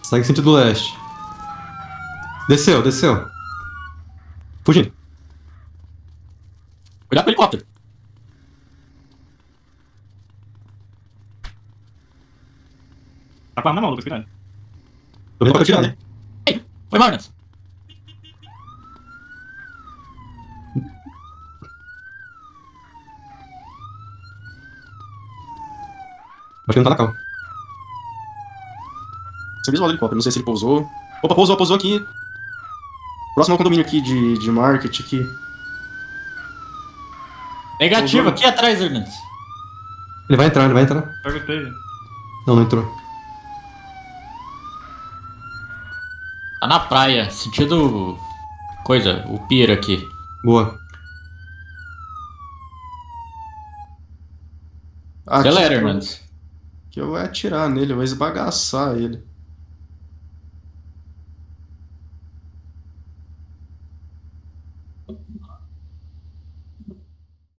Segue sentido leste. Desceu, desceu. Fugindo. Cuidado com o helicóptero. Tá com a arma na mão, Lucas, cuidado. Tô vendo pra atirar, né? Ei, foi mal, Nance. Acho que não tá na cal. Você visual do helicóptero, não sei se ele pousou. Opa, pousou aqui. Próximo ao condomínio aqui de market aqui. Negativo, Pousou. aqui atrás, Hernandes. Ele vai entrar, ele vai entrar. Perguntei. Não, não entrou. Tá na praia, sentido. Coisa, o pier aqui. Boa. Acelera, Aqui, Hernandes. que eu vou atirar nele, eu vou esbagaçar ele.